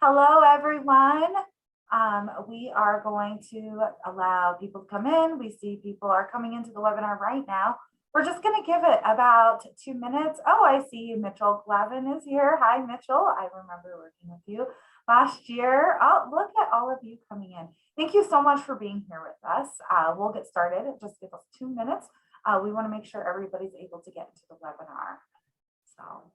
Hello, everyone. We are going to allow people to come in. We see people are coming into the webinar right now. We're just going to give it about 2 minutes. Oh, I see Mitchell Glavin is here. Hi, Mitchell. I remember working with you last year. Oh, look at all of you coming in. Thank you so much for being here with us. We'll get started. Just give us 2 minutes. We want to make sure everybody's able to get into the webinar. So.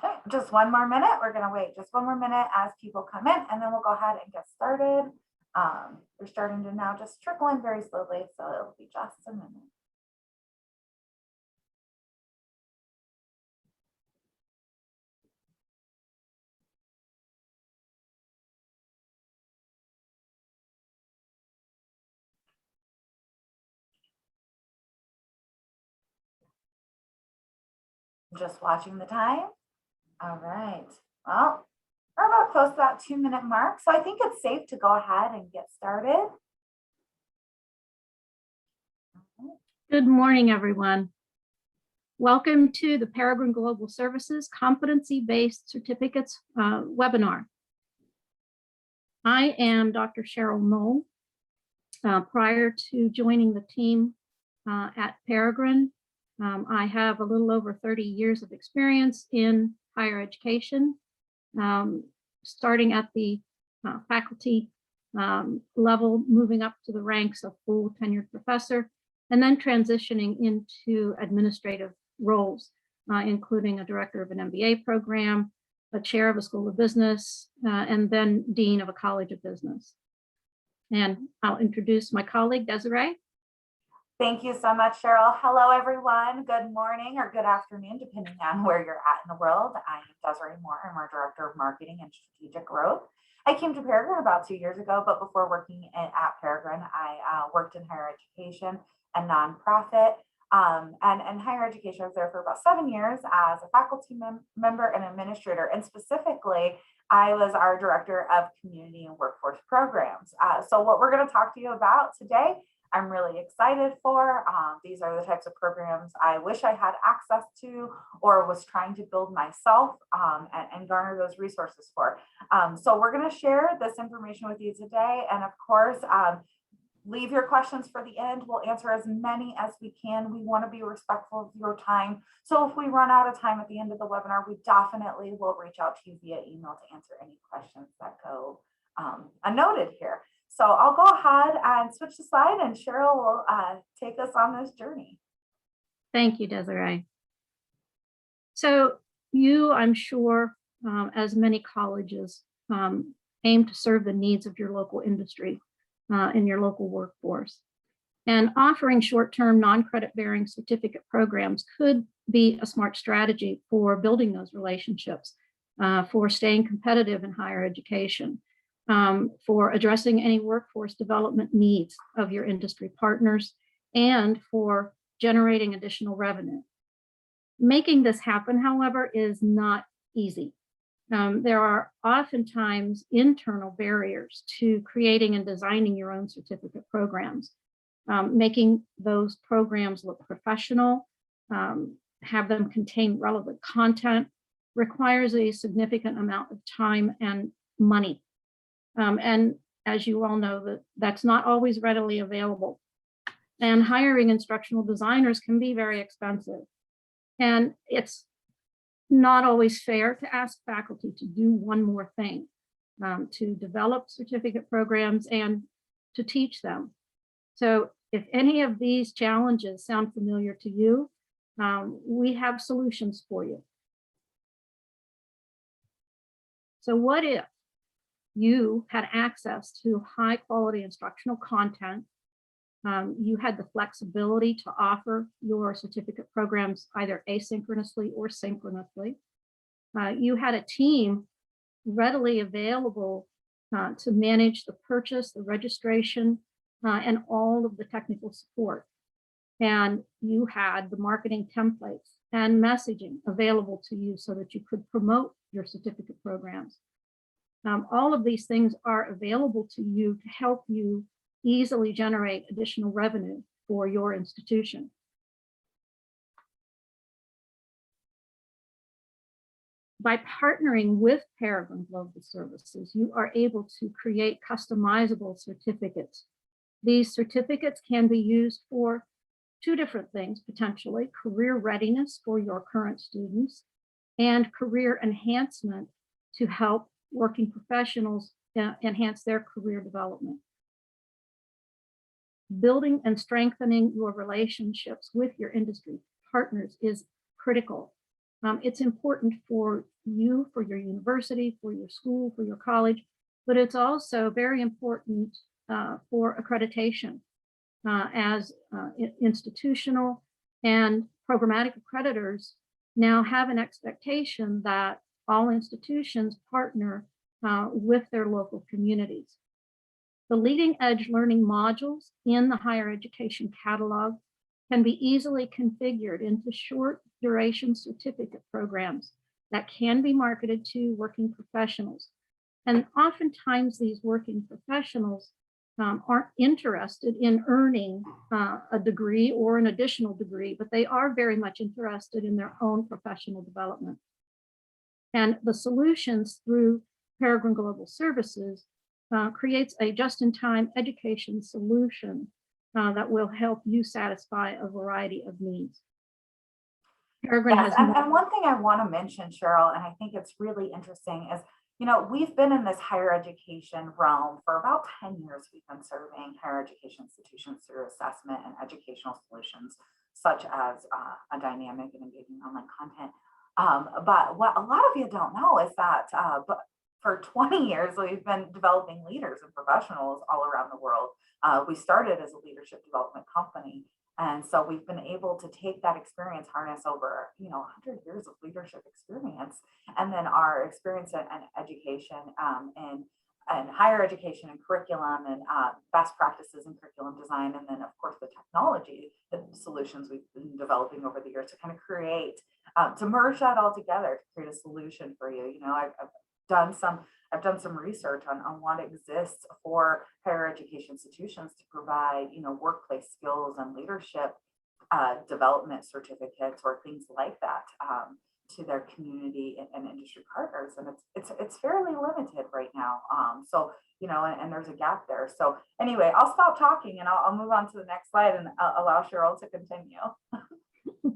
Okay, just 1 more minute. We're going to wait just 1 more minute as people come in, and then we'll go ahead and get started. We're starting to now just trickle in very slowly, so it'll be just a minute. Just watching the time. All right. Well, we're about close to that 2 minute mark, so I think it's safe to go ahead and get started. Good morning, everyone. Welcome to the Peregrine Global Services Competency-based Certificates webinar. I am Dr. Cheryl Knoll. Prior to joining the team at Peregrine, I have a little over 30 years of experience in higher education, starting at the faculty level, moving up to the ranks of full tenured professor, and then transitioning into administrative roles, including a director of an MBA program, a chair of a school of business, and then dean of a college of business. And I'll introduce my colleague, Desiree. Thank you so much, Cheryl. Hello, everyone. Good morning or good afternoon, depending on where you're at in the world. I am Desiree Moore. I'm our Director of Marketing and Strategic Growth. I came to Peregrine about 2 years ago, but before working at Peregrine, I worked in higher education and nonprofit. And higher education, I was there for about 7 years as a faculty member and administrator. And specifically, I was our Director of Community and Workforce Programs. So what we're going to talk to you about today, I'm really excited for. These are the types of programs I wish I had access to or was trying to build myself and garner those resources for. So we're going to share this information with you today. And of course, leave your questions for the end. We'll answer as many as we can. We want to be respectful of your time. So if we run out of time at the end of the webinar, we definitely will reach out to you via email to answer any questions that go unnoted here. So I'll go ahead and switch the slide, and Cheryl will take us on this journey. Thank you, Desiree. So you, I'm sure, as many colleges, aim to serve the needs of your local industry and your local workforce. And offering short-term non-credit bearing certificate programs could be a smart strategy for building those relationships, for staying competitive in higher education, for addressing any workforce development needs of your industry partners, and for generating additional revenue. Making this happen, however, is not easy. There are oftentimes internal barriers to creating and designing your own certificate programs. Making those programs look professional, have them contain relevant content, requires a significant amount of time and money. And as you all know, that's not always readily available. And hiring instructional designers can be very expensive. And it's not always fair to ask faculty to do one more thing, to develop certificate programs and to teach them. So if any of these challenges sound familiar to you, we have solutions for you. So what if you had access to high quality instructional content? You had the flexibility to offer your certificate programs either asynchronously or synchronously. You had a team readily available to manage the purchase, the registration, and all of the technical support. And you had the marketing templates and messaging available to you so that you could promote your certificate programs. All of these things are available to you to help you easily generate additional revenue for your institution. By partnering with Peregrine Global Services, you are able to create customizable certificates. These certificates can be used for two different things, potentially: career readiness for your current students and career enhancement to help working professionals enhance their career development. Building and strengthening your relationships with your industry partners is critical. It's important for you, for your university, for your school, for your college, but it's also very important for accreditation, as institutional and programmatic accreditors now have an expectation that all institutions partner with their local communities. The leading edge learning modules in the higher education catalog can be easily configured into short duration certificate programs that can be marketed to working professionals. And oftentimes these working professionals aren't interested in earning a degree or an additional degree, but they are very much interested in their own professional development. And the solutions through Peregrine Global Services creates a just-in-time education solution that will help you satisfy a variety of needs. Peregrine Yes, has and one thing I want to mention, Cheryl, and I think it's really interesting is, you know, we've been in this higher education realm for about 10 years. We've been serving higher education institutions through assessment and educational solutions, such as a dynamic and engaging online content. But what a lot of you don't know is that for 20 years, we've been developing leaders and professionals all around the world. We started as a leadership development company. And so we've been able to take that experience, harness over, 100 years of leadership experience, and then our experience in education and higher education and curriculum and best practices in curriculum design. And then of course, the technology, the solutions we've been developing over the years to kind of create, to merge that all together to create a solution for you. I've done some research on what exists for higher education institutions to provide, workplace skills and leadership development certificates or things like that to their community and industry partners. And it's fairly limited right now. And there's a gap there. So anyway, I'll stop talking and I'll move on to the next slide and allow Cheryl to continue.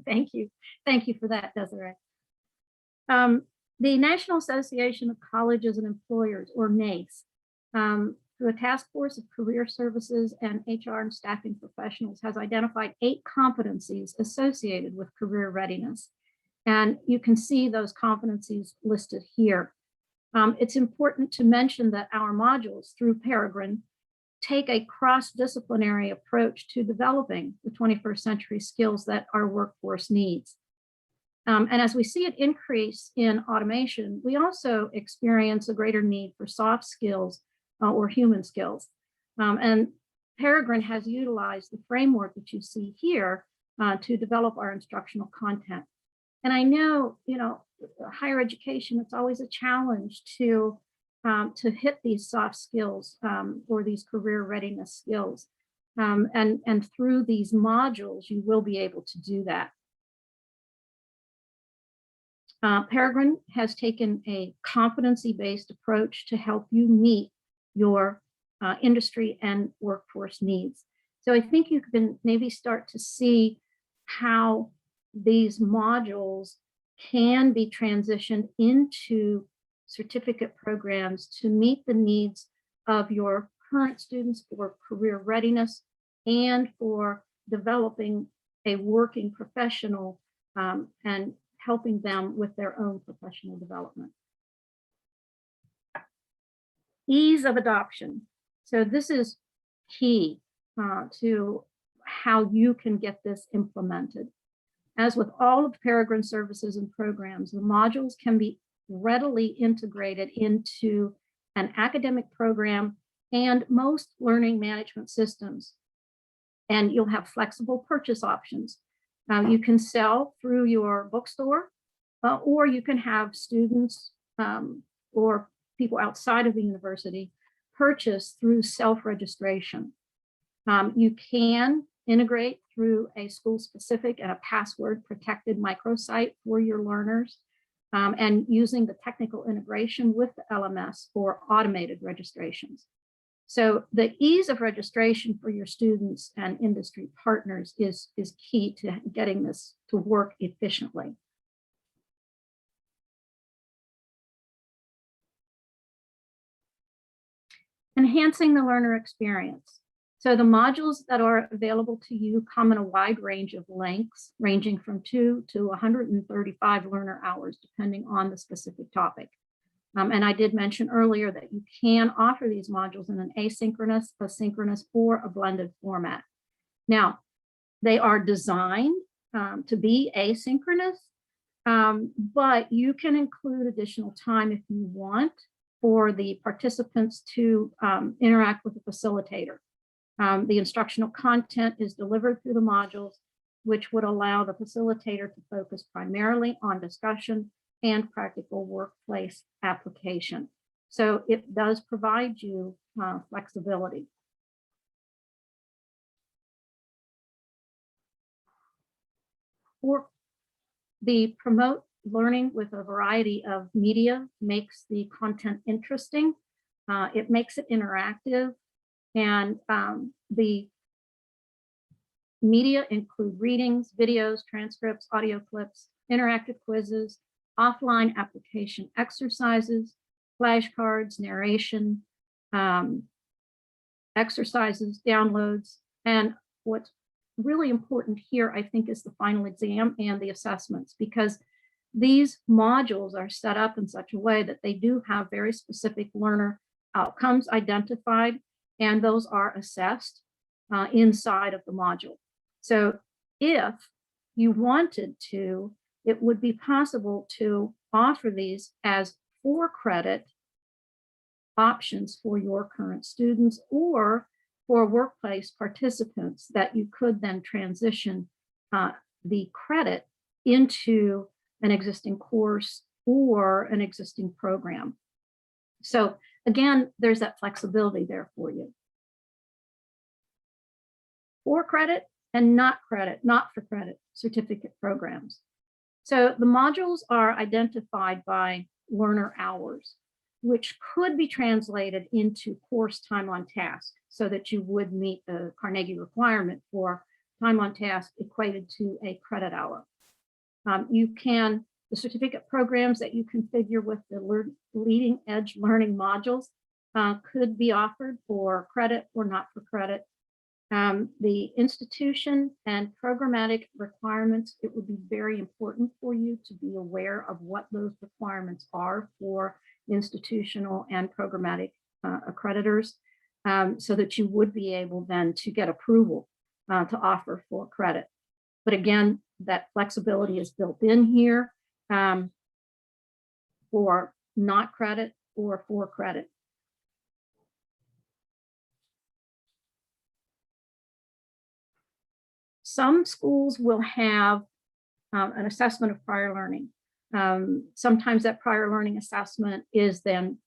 Thank you. Thank you for that, Desiree. The National Association of Colleges and Employers, or NACE, through a task force of career services and HR and staffing professionals, has identified 8 competencies associated with career readiness. And you can see those competencies listed here. It's important to mention that our modules through Peregrine take a cross-disciplinary approach to developing the 21st century skills that our workforce needs. And as we see an increase in automation, we also experience a greater need for soft skills or human skills. And Peregrine has utilized the framework that you see here to develop our instructional content. And I know, higher education, it's always a challenge to hit these soft skills or these career readiness skills. And through these modules, you will be able to do that. Peregrine has taken a competency-based approach to help you meet your industry and workforce needs. So I think you can maybe start to see how these modules can be transitioned into certificate programs to meet the needs of your current students for career readiness and for developing a working professional and helping them with their own professional development. Ease of adoption. So this is key to how you can get this implemented. As with all of Peregrine services and programs, the modules can be readily integrated into an academic program, and most learning management systems. And you'll have flexible purchase options. You can sell through your bookstore, or you can have students or people outside of the university purchase through self-registration. You can integrate through a school-specific and a password-protected microsite for your learners, and using the technical integration with the LMS for automated registrations. So the ease of registration for your students and industry partners is key to getting this to work efficiently. Enhancing the learner experience. So the modules that are available to you come in a wide range of lengths, ranging from 2 to 135 learner hours, depending on the specific topic. And I did mention earlier that you can offer these modules in an asynchronous, asynchronous, or a blended format. Now, they are designed to be asynchronous, but you can include additional time if you want for the participants to interact with the facilitator. The instructional content is delivered through the modules, which would allow the facilitator to focus primarily on discussion and practical workplace application. So it does provide you flexibility. For the promote learning with a variety of media makes the content interesting. It makes it interactive, and the media include readings, videos, transcripts, audio clips, interactive quizzes, offline application exercises, flashcards, narration, exercises, downloads, and what's really important here, I think, is the final exam and the assessments, because these modules are set up in such a way that they do have very specific learner outcomes identified, and those are assessed inside of the module. So if you wanted to, it would be possible to offer these as 4-credit options for your current students, or for workplace participants that you could then transition the credit into an existing course or an existing program. So again, there's that flexibility there for you. 4-credit and not for credit certificate programs. So the modules are identified by learner hours, which could be translated into course time on task, so that you would meet the Carnegie requirement for time on task equated to a credit hour. The certificate programs that you configure with the leading edge learning modules could be offered for credit or not for credit. The institution and programmatic requirements, it would be very important for you to be aware of what those requirements are for institutional and programmatic accreditors, so that you would be able then to get approval to offer for credit. But again, that flexibility is built in here for not credit or for credit. Some schools will have an assessment of prior learning. Sometimes that prior learning assessment is then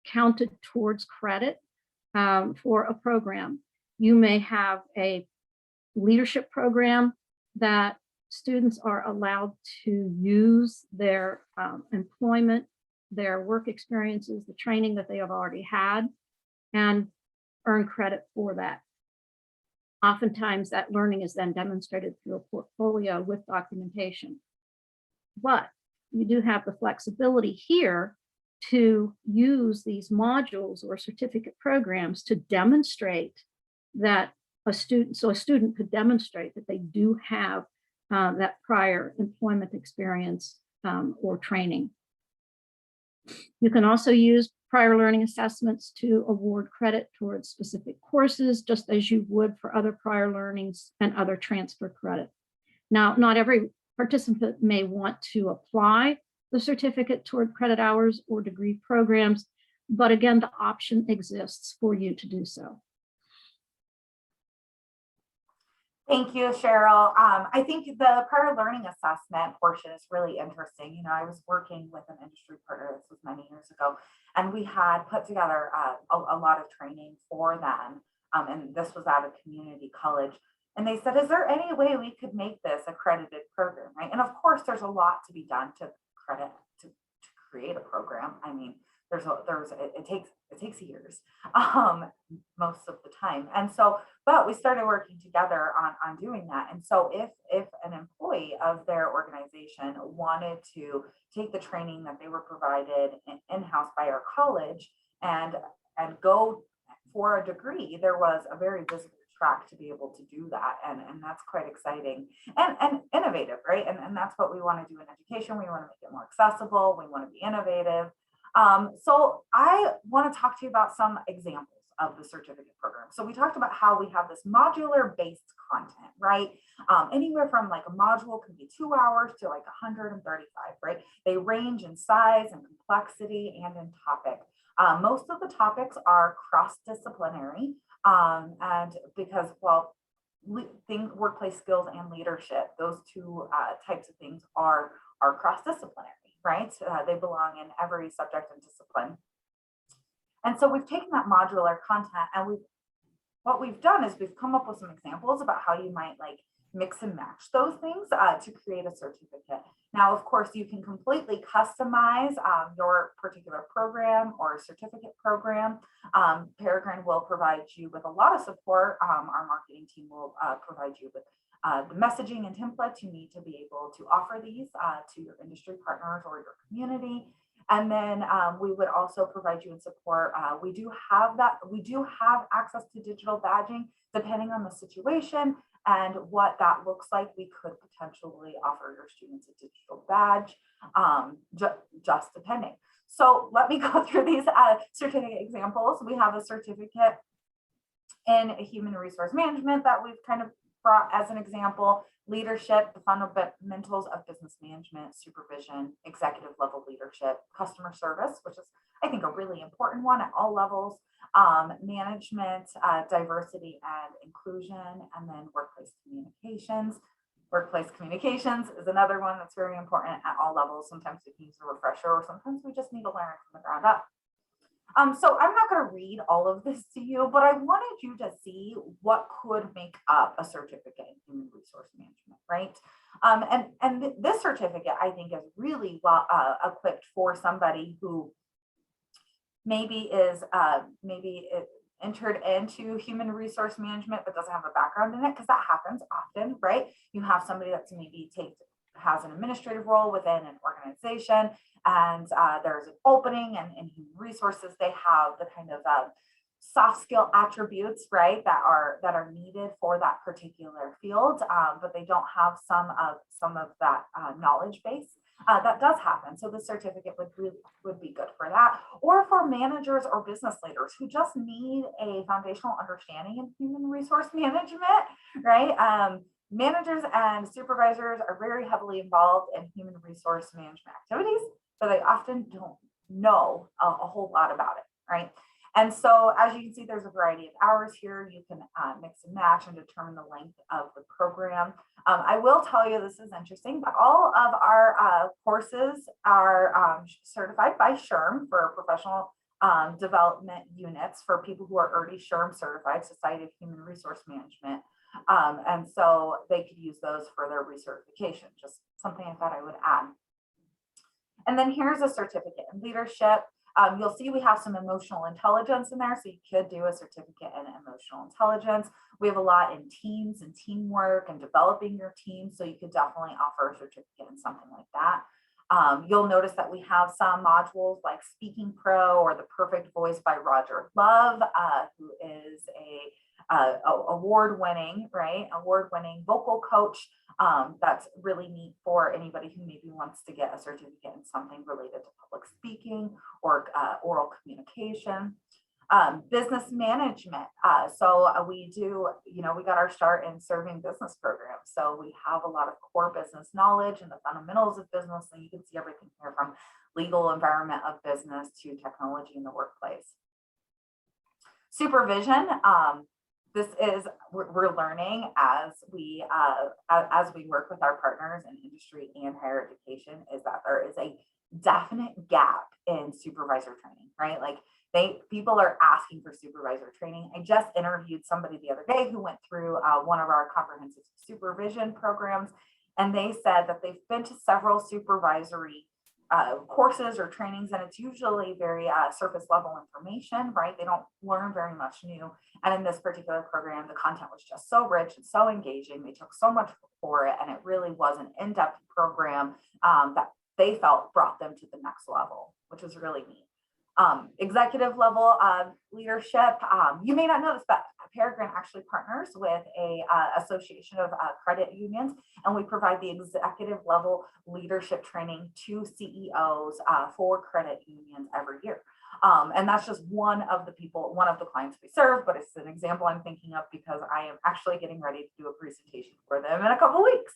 counted towards credit for a program. You may have a leadership program that students are allowed to use their employment, their work experiences, the training that they have already had, and earn credit for that. Oftentimes that learning is then demonstrated through a portfolio with documentation. But you do have the flexibility here to use these modules or certificate programs to demonstrate that a student could demonstrate that they do have that prior employment experience or training. You can also use prior learning assessments to award credit towards specific courses, just as you would for other prior learnings and other transfer credit. Now, not every participant may want to apply the certificate toward credit hours or degree programs, But again, the option exists for you to do so. Thank you, Cheryl. I think the prior learning assessment portion is really interesting. I was working with an industry partner, this was many years ago, and we had put together a lot of training for them. And this was at a community college. And they said, is there any way we could make this accredited program, right? And of course, there's a lot to be done to create a program. I mean, it takes years, most of the time. And so, but we started working together on doing that. And so if an employee of their organization wanted to take the training that they were provided in-house by our college and go for a degree, there was a very visible track to be able to do that. And that's quite exciting and innovative, right? And that's what we want to do in education. We want to make it more accessible. We want to be innovative. So I want to talk to you about some examples of the certificate program. So we talked about how we have this modular based content, right? Anywhere from like a module can be 2 hours to like 135, right? They range in size and complexity and in topic. Most of the topics are cross-disciplinary, and because, well, workplace skills and leadership, those two types of things are cross-disciplinary, right? They belong in every subject and discipline. And so we've taken that modular content and what we've done is we've come up with some examples about how you might like mix and match those things to create a certificate. Now, of course, you can completely customize your particular program or certificate program. Peregrine will provide you with a lot of support. Our marketing team will provide you with the messaging and templates you need to be able to offer these to your industry partners or your community. And then we would also provide you in support. We do have access to digital badging depending on the situation and what that looks like. We could potentially offer your students a digital badge, just depending. So let me go through these certificate examples. We have a certificate in human resource management that we've kind of brought as an example: leadership, the fundamentals of business management, supervision, executive level leadership, customer service, which is, I think, a really important one at all levels, management, diversity and inclusion, and then workplace communications. Workplace communications is another one that's very important at all levels. Sometimes it needs a refresher, or sometimes we just need to learn it from the ground up. So I'm not going to read all of this to you, but I wanted you to see what could make up a certificate in human resource management, right? And this certificate, I think, is really well equipped for somebody who maybe is entered into human resource management but doesn't have a background in it, because that happens often, right? You have somebody that's maybe has an administrative role within an organization, and there's an opening, and in human resources they have the kind of soft skill attributes, right, that are needed for that particular field, but they don't have some of that knowledge base. That does happen. So the certificate would be good for that, or for managers or business leaders who just need a foundational understanding in human resource management, right? Managers and supervisors are very heavily involved in human resource management activities, but they often don't know a whole lot about it, right? And so, as you can see, there's a variety of hours here. You can mix and match and determine the length of the program. I will tell you, this is interesting, but all of our courses are certified by SHRM for professional development units for people who are already SHRM certified, Society of Human Resource Management. And so they could use those for their recertification, just something I thought I would add. And then here's a certificate in leadership. You'll see we have some emotional intelligence in there, so you could do a certificate in emotional intelligence. We have a lot in teams and teamwork and developing your team, so you could definitely offer a certificate in something like that. You'll notice that we have some modules like Speaking Pro or The Perfect Voice by Roger Love, who is award-winning vocal coach. That's really neat for anybody who maybe wants to get a certificate in something related to public speaking or oral communication. Business management. So we do, we got our start in serving business programs. So we have a lot of core business knowledge and the fundamentals of business. And you can see everything here from legal environment of business to technology in the workplace. Supervision. This is, we're learning as we work with our partners in industry and higher education, is that there is a definite gap in supervisor training, right? Like people are asking for supervisor training. I just interviewed somebody the other day who went through one of our comprehensive supervision programs, and they said that they've been to several supervisory courses or trainings, and it's usually very surface level information, right? They don't learn very much new. And in this particular program, the content was just so rich and so engaging. They took so much for it, and it really was an in-depth program that they felt brought them to the next level, which was really neat. Executive level leadership. You may not know this, but Peregrine actually partners with a association of credit unions, and we provide the executive level leadership training to CEOs for credit unions every year. And that's just one of the clients we serve, but it's an example I'm thinking of because I am actually getting ready to do a presentation for them in a couple of weeks.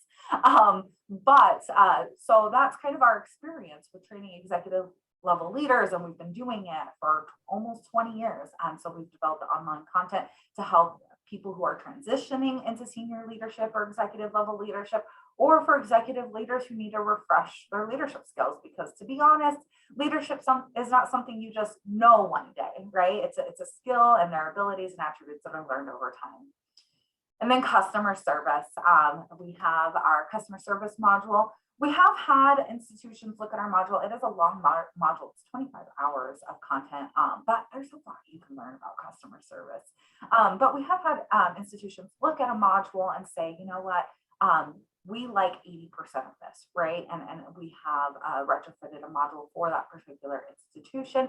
So that's kind of our experience with training executive level leaders, and we've been doing it for almost 20 years. So we've developed the online content to help people who are transitioning into senior leadership or executive level leadership, or for executive leaders who need to refresh their leadership skills, because to be honest, leadership is not something you just know one day, right? It's a skill, and their abilities and attributes that are learned over time. And then customer service. We have our customer service module. We have had institutions look at our module. It is a long module. It's 25 hours of content, but there's a lot you can learn about customer service. But we have had institutions look at a module and say, you know what, we like 80% of this, right? And we have retrofitted a module for that particular institution.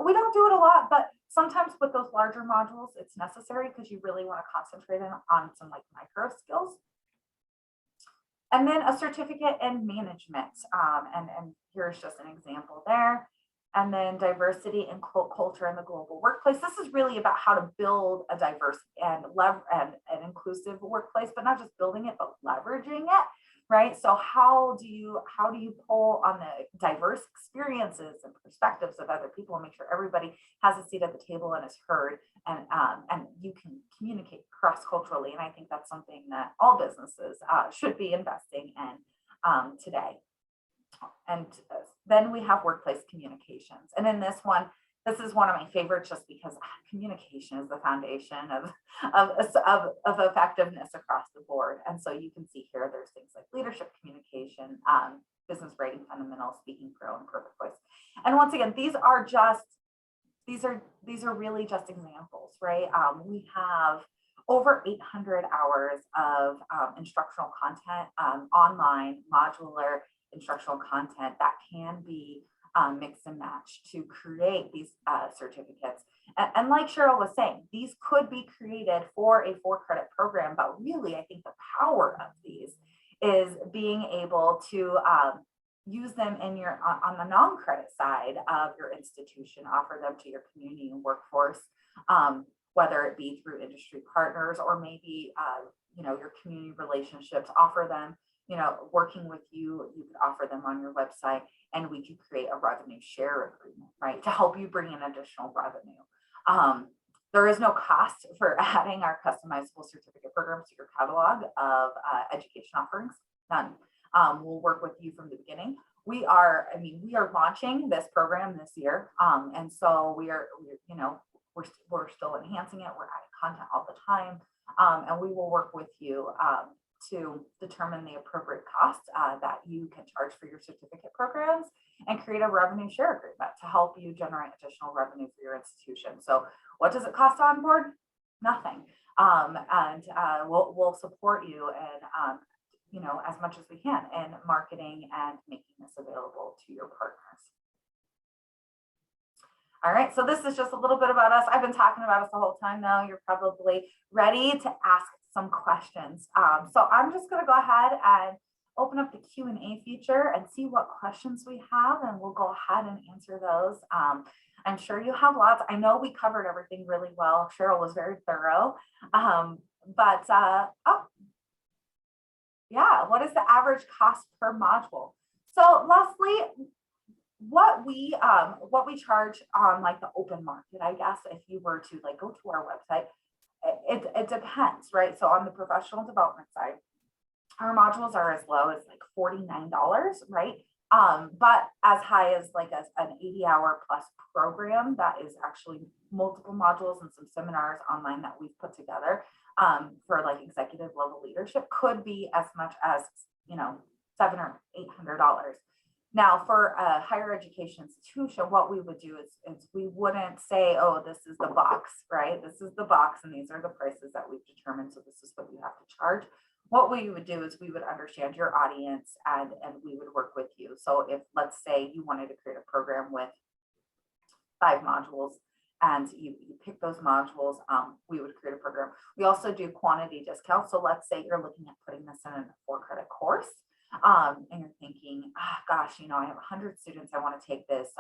We don't do it a lot, but sometimes with those larger modules, it's necessary because you really want to concentrate on some like micro skills. And then a certificate in management. And here's just an example there. And then diversity and culture in the global workplace. This is really about how to build a diverse and inclusive workplace, but not just building it, but leveraging it, right? So how do you pull on the diverse experiences and perspectives of other people and make sure everybody has a seat at the table and is heard, and you can communicate cross-culturally. And I think that's something that all businesses should be investing in today. And then we have workplace communications. And in this one, this is one of my favorites just because communication is the foundation of effectiveness across the board. And so you can see here, there's things like leadership communication, business writing fundamentals, speaking pro, and perfect voice. And once again, these are really just examples, right? We have over 800 hours of instructional content, online, modular instructional content that can be mix and match to create these certificates. And like Cheryl was saying, these could be created for a 4-credit program, but really I think the power of these is being able to use them in on the non-credit side of your institution, offer them to your community and workforce, whether it be through industry partners or maybe your community relationships, offer them, working with you, you could offer them on your website, and we could create a revenue share agreement, right, to help you bring in additional revenue. There is no cost for adding our customizable certificate programs to your catalog of education offerings. None. We'll work with you from the beginning. We are launching this program this year, and so we're still enhancing it. We're adding content all the time, and we will work with you to determine the appropriate cost that you can charge for your certificate programs and create a revenue share agreement to help you generate additional revenue for your institution. So what does it cost to onboard? Nothing. And we'll support you in, as much as we can in marketing and making this available to your partners. All right, so this is just a little bit about us. I've been talking about us the whole time now. You're probably ready to ask some questions. So I'm just going to go ahead and open up the Q&A feature and see what questions we have, and we'll go ahead and answer those. I'm sure you have lots. I know we covered everything really well. Cheryl was very thorough. Yeah, what is the average cost per module? So Leslie, what we charge on like the open market, I guess, if you were to like go to our website, it depends, right? So on the professional development side, our modules are as low as like $49, right? But as high as like an 80-hour plus program that is actually multiple modules and some seminars online that we've put together for like executive level leadership could be as much as, you know, $700 or $800. Now, for a higher education institution, what we would do is we wouldn't say, oh, this is the box, right? This is the box, and these are the prices that we've determined, so this is what you have to charge. What we would do is we would understand your audience and we would work with you. So if, let's say, you wanted to create a program with 5 modules and you pick those modules, we would create a program. We also do quantity discounts. So let's say you're looking at putting this in a 4-credit course. And you're thinking, oh, gosh, you know, I have 100 students. I want to take this,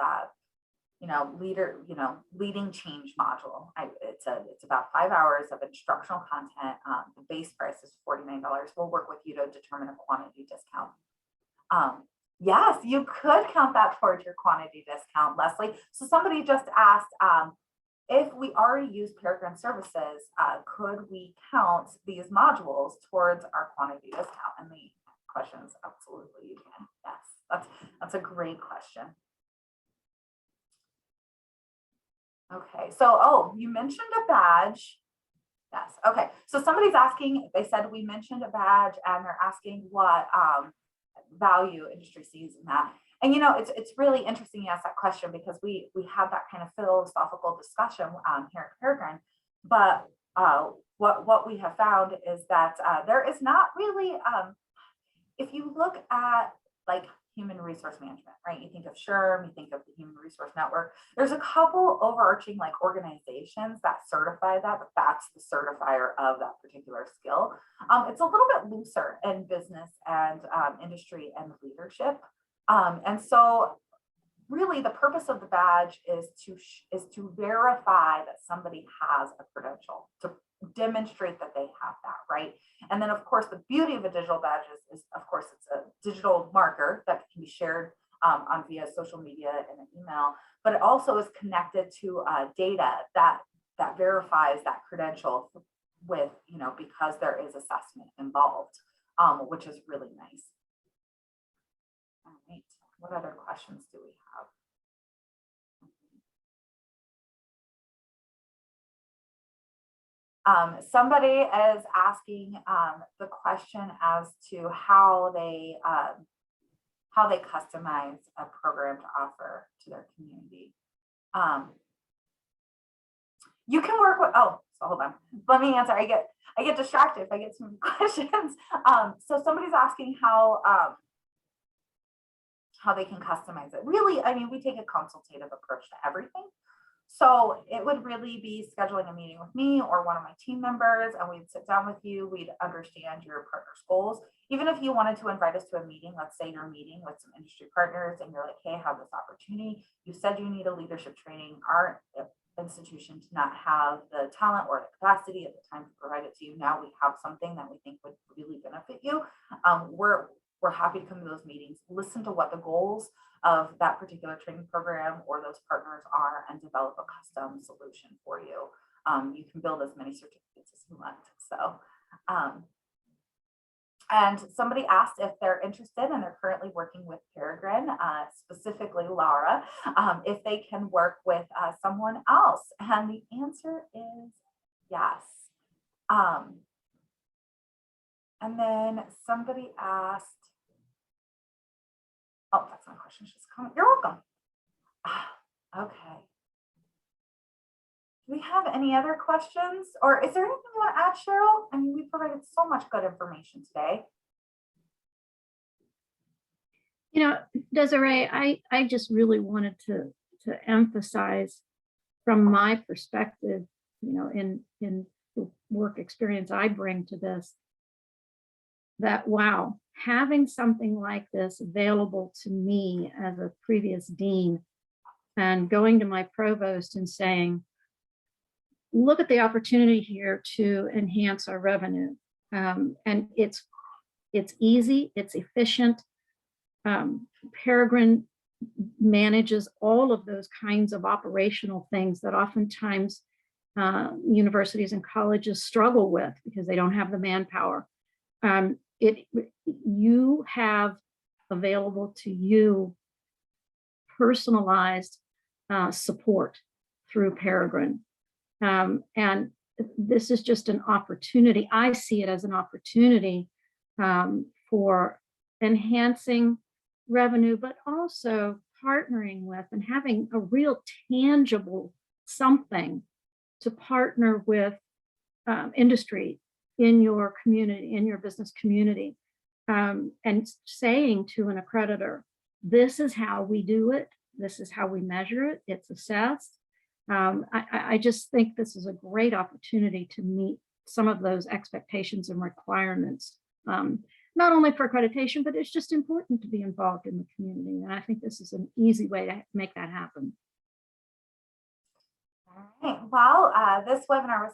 leading change module. It's about 5 hours of instructional content. The base price is $49. We'll work with you to determine a quantity discount. Yes, you could count that towards your quantity discount, Leslie. So somebody just asked, if we already use Peregrine services, could we count these modules towards our quantity discount? And the questions, absolutely you can. Yes, that's a great question. Okay, so you mentioned a badge. Yes, okay, so somebody's asking, they said we mentioned a badge and they're asking what value industry sees in that. And you know, it's really interesting you ask that question because we have that kind of philosophical discussion here at Peregrine. But what we have found is that there is not really if you look at like human resource management, right? You think of SHRM, you think of the Human Resource Network. There's a couple overarching like organizations that certify that, but that's the certifier of that particular skill. It's a little bit looser in business and industry and leadership. And so really the purpose of the badge is to verify that somebody has a credential, to demonstrate that they have that, right? And then of course the beauty of a digital badge is of course it's a digital marker that can be shared on via social media and an email, but it also is connected to data that verifies that credential with, you know, because there is assessment involved, which is really nice. All right, what other questions do we have? Somebody is asking the question as to how they customize a program to offer to their community. You can work with, so hold on, let me answer. I get distracted if I get some questions. So somebody's asking how they can customize it. Really, I mean, we take a consultative approach to everything. So it would really be scheduling a meeting with me or one of my team members, and we'd sit down with you. We'd understand your partner's goals. Even if you wanted to invite us to a meeting, let's say you're meeting with some industry partners and you're like, hey, I have this opportunity. You said you need a leadership training. Our institution did not have the talent or the capacity at the time to provide it to you. Now we have something that we think would really benefit you. We're happy to come to those meetings, listen to what the goals of that particular training program or those partners are, and develop a custom solution for you. You can build as many certificates as you want. So, and somebody asked if they're interested and they're currently working with Peregrine, specifically Laura, if they can work with someone else. And the answer is yes. And then somebody asked, oh, that's my question. She's coming. You're welcome. Okay. Do we have any other questions? Or is there anything you want to add, Cheryl? I mean, we provided so much good information today. You know, Desiree, I just really wanted to emphasize from my perspective, you know, in the work experience I bring to this, that wow, having something like this available to me as a previous dean and going to my provost and saying, look at the opportunity here to enhance our revenue. And it's easy, it's efficient. Peregrine manages all of those kinds of operational things that oftentimes universities and colleges struggle with because they don't have the manpower. You have available to you personalized support through Peregrine. And this is just an opportunity. I see it as an opportunity for enhancing revenue, but also partnering with and having a real tangible something to partner with industry in your community, in your business community, and saying to an accreditor, this is how we do it. This is how we measure it. It's assessed. I just think this is a great opportunity to meet some of those expectations and requirements, not only for accreditation, but it's just important to be involved in the community. And I think this is an easy way to make that happen. All right. Well, this webinar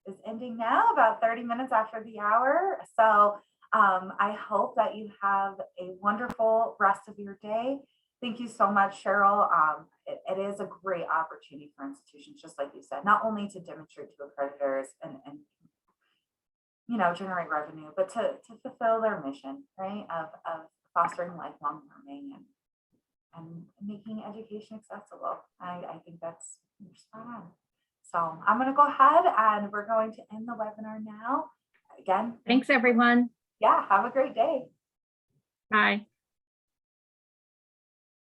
is ending now, about 30 minutes after the hour. So I hope that you have a wonderful rest of your day. Thank you so much, Cheryl. It is a great opportunity for institutions, just like you said, not only to demonstrate to accreditors and you know, generate revenue, but to fulfill their mission, right, of fostering lifelong learning and making education accessible. I think that's spot on. So I'm going to go ahead and we're going to end the webinar now. Again, thanks everyone. Yeah, have a great day. Bye.